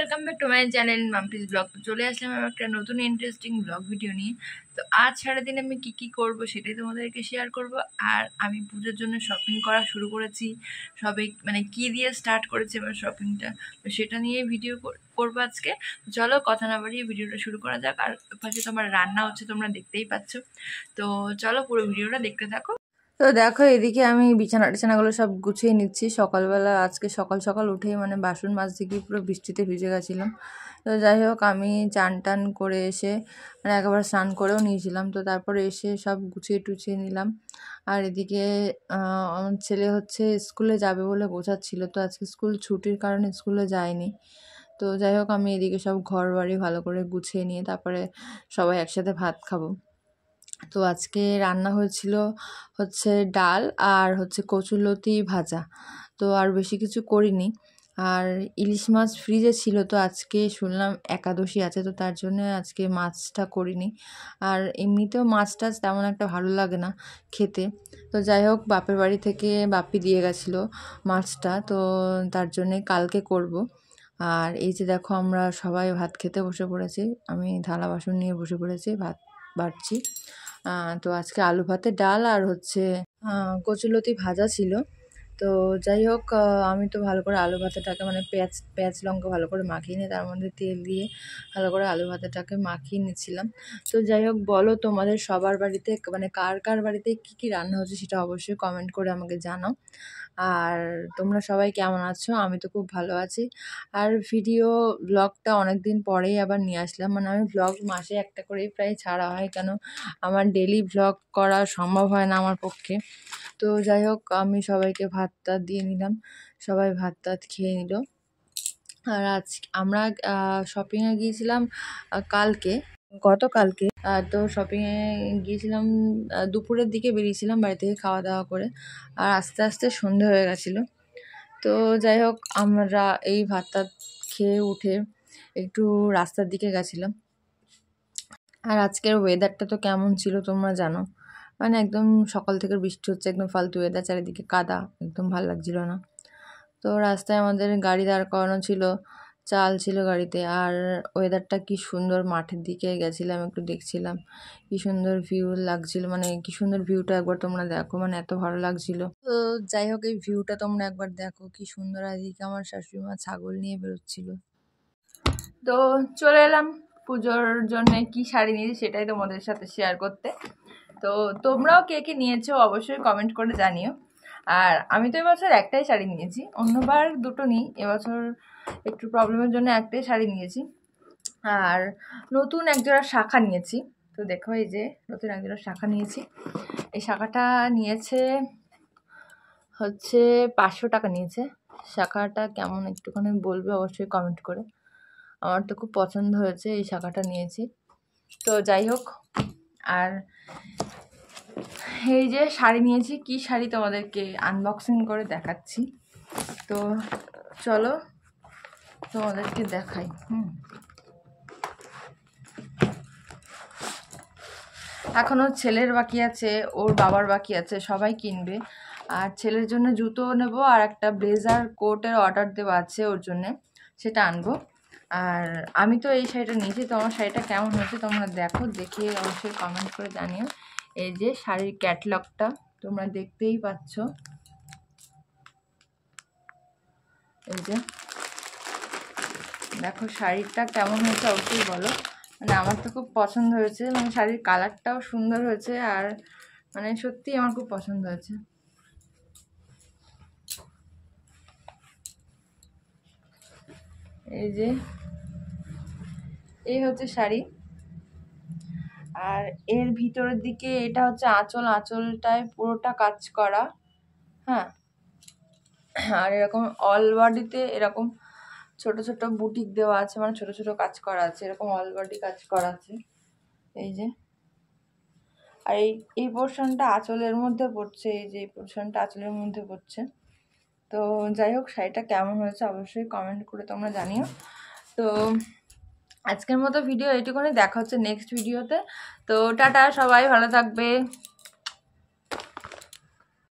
Welcome back to my channel Mampi's blog. তো চলে আসলাম আমি একটা নতুন ইন্টারেস্টিং ব্লগ ভিডিও নিয়ে। তো আজ সারাদিন আমি কি করব সেটাই তোমাদেরকে শেয়ার করব। আর আমি পুজোর জন্য শপিং করা শুরু করেছি, সবাই মানে কি দিয়ে স্টার্ট করেছে আমার শপিংটা, তো সেটা নিয়ে ভিডিও করবো আজকে। চলো কথা না বাড়িয়ে ভিডিওটা শুরু করা যাক। আর পাশে তোমার রান্না হচ্ছে, তোমরা দেখতেই পাচ্ছ। তো চলো পুরো ভিডিওটা দেখতে থাকো। তো দেখো এদিকে আমি বিছানা টিছানাগুলো সব গুছিয়ে নিচ্ছি। সকালবেলা আজকে সকাল সকাল উঠেই মানে বাসন মাজতে গিয়ে পুরো বৃষ্টিতে ভিজে গেছিলাম। তো যাই হোক আমি চান টান করে এসে মানে একবার স্নান করেও নিয়েছিলাম। তো তারপরে এসে সব গুছিয়ে টুছিয়ে নিলাম। আর এদিকে আমার ছেলে হচ্ছে স্কুলে যাবে বলে বোঝাচ্ছিল, তো আজকে স্কুল ছুটির কারণে স্কুলে যায়নি। তো যাই হোক আমি এদিকে সব ঘর বাড়ি ভালো করে গুছিয়ে নিয়ে তারপরে সবাই একসাথে ভাত খাবো। তো আজকে রান্না হয়েছিল হচ্ছে ডাল আর হচ্ছে কচুলতি ভাজা। তো আর বেশি কিছু করিনি। আর ইলিশ মাছ ফ্রিজে ছিল, তো আজকে শুনলাম একাদশী আছে, তো তার জন্য আজকে মাছটা করিনি। আর এমনিতেও মাছটা তেমন একটা ভালো লাগে না খেতে। তো যাই হোক বাপের বাড়ি থেকে বাপি দিয়ে গেছিলো মাছটা, তো তার জন্যে কালকে করব। আর এই যে দেখো আমরা সবাই ভাত খেতে বসে পড়েছি, আমি থালা বাসন নিয়ে বসে পড়েছি, ভাত বাড়ছি। তো আজকে আলু ভাতে ডাল আর হচ্ছে কচুলতি ভাজা ছিল। তো যাই হোক আমি তো ভালো করে আলু ভাতেটাকে মানে পেঁয়াজ লঙ্কা ভালো করে মাখিয়ে নিয়ে তার মধ্যে তেল দিয়ে ভালো করে আলু ভাতেটাকে মাখিয়ে নিচ্ছিলাম। তো যাই হোক বলো তোমাদের সবার বাড়িতে মানে কার কার বাড়িতে কী রান্না হচ্ছে সেটা অবশ্যই কমেন্ট করে আমাকে জানাও। আর তোমরা সবাই কেমন আছো? আমি তো খুব ভালো আছি। আর ব্লগটা অনেক দিন পরেই আবার নিয়ে আসলাম, মানে আমি ব্লগ মাসে একটা করেই প্রায় ছাড়া হয়, কেন আমার ডেলি ব্লগ করা সম্ভব হয় না আমার পক্ষে। তো যাই হোক আমি সবাইকে ভাত টাত দিয়ে নিলাম, সবাই ভাত টাত খেয়ে নিল। আর আজ আমরা শপিংয়ে গিয়েছিলাম গতকালকে। তো শপিংয়ে গিয়েছিলাম দুপুরের দিকে বেরিয়েছিলাম বাড়ি থেকে খাওয়া দাওয়া করে, আর আস্তে আস্তে সন্ধে হয়ে গেছিলো। তো যাই হোক আমরা এই ভাত টাত খেয়ে উঠে একটু রাস্তার দিকে গেছিলাম। আর আজকের ওয়েদারটা তো কেমন ছিল তোমরা জানো, মানে একদম সকাল থেকে বৃষ্টি হচ্ছে, একদম ফালতু ওয়েদার, চারিদিকে কাদা, একদম ভালো লাগছিল না। তো রাস্তায় আমাদের গাড়ি দাঁড় করানো ছিল, চাল ছিল গাড়িতে। আর ওয়েদারটা কি সুন্দর, মাঠের দিকে গেছিলাম একটু দেখছিলাম, কি সুন্দর ভিউ লাগছিল, মানে কি সুন্দর ভিউটা একবার তোমরা দেখো, মানে এত ভালো লাগছিল। তো যাই হোক এই ভিউটা তোমরা একবার দেখো কি সুন্দর। আর এদিকে আমার শাশুড়ি মা ছাগল নিয়ে বেরোচ্ছিল। তো চলে এলাম পুজোর জন্য কি শাড়ি নিয়েছি সেটাই তোমাদের সাথে শেয়ার করতে। তো তোমরাও কে কে নিয়েছো অবশ্যই কমেন্ট করে জানিও। আর আমি তো এবছর একটাই শাড়ি নিয়েছি, অন্যবার দুটো নিই, এবছর একটু প্রবলেমের জন্য একটাই শাড়ি নিয়েছি। আর নতুন একজোড়া শাখা নিয়েছি। তো দেখো এই যে নতুন একজোড়া শাখা নিয়েছি। এই শাখাটা নিয়েছে হচ্ছে 500 টাকা নিয়েছে। শাখাটা কেমন একটুখানি বলবে অবশ্যই কমেন্ট করে। আমার তো খুব পছন্দ হয়েছে, এই শাখাটা নিয়েছি। তো যাই হোক আর এই যে শাড়ি নিয়েছি, কি শাড়ি তোমাদেরকে আনবক্সিং করে দেখাচ্ছি। তো চলো তোমাদেরকে দেখাই। এখনও ছেলের বাকি আছে, ওর বাবার বাকি আছে, সবাই কিনবে। আর ছেলের জন্য জুতো নেব, আর একটা ব্লেজার কোটের অর্ডার দেওয়া আছে ওর জন্যে, সেটা আনবো। আর আমি তো এই শাড়িটা নিয়েছি, তো আমার শাড়িটা কেমন হয়েছে তোমরা দেখো, দেখে অবশ্যই কমেন্ট করে জানিও। এই যে শাড়ির ক্যাটলগটা তোমরা দেখতেই পাচ্ছ, এই যে দেখো শাড়িটা কেমন হয়েছে অবশ্যই বলো। মানে আমার তো খুব পছন্দ হয়েছে, মানে শাড়ির কালারটাও সুন্দর হয়েছে, আর মানে সত্যিই আমার খুব পছন্দ হয়েছে। এই যে এই হচ্ছে শাড়ি। আর এর ভিতরের দিকে এটা হচ্ছে আঁচল, আঁচলটায় পুরোটা কাজ করা। হ্যাঁ, আর এরকম অল বডিতে এরকম ছোট ছোট বুটিক দেওয়া আছে, মানে ছোট ছোট কাজ করা আছে, এরকম অল বডি কাজ করা আছে। এই যে আর এই পোর্শনটা আঁচলের মধ্যে পড়ছে, এই যে এই পোর্শনটা আঁচলের মধ্যে পড়ছে। তো যাই হোক শাড়িটা কেমন হয়েছে অবশ্যই কমেন্ট করে তোমরা জানিও। তো আজকের মতো ভিডিও এইটুকুনি, দেখা হচ্ছে নেক্সট ভিডিওতে। তো টাটা, সবাই ভালো থাকবে।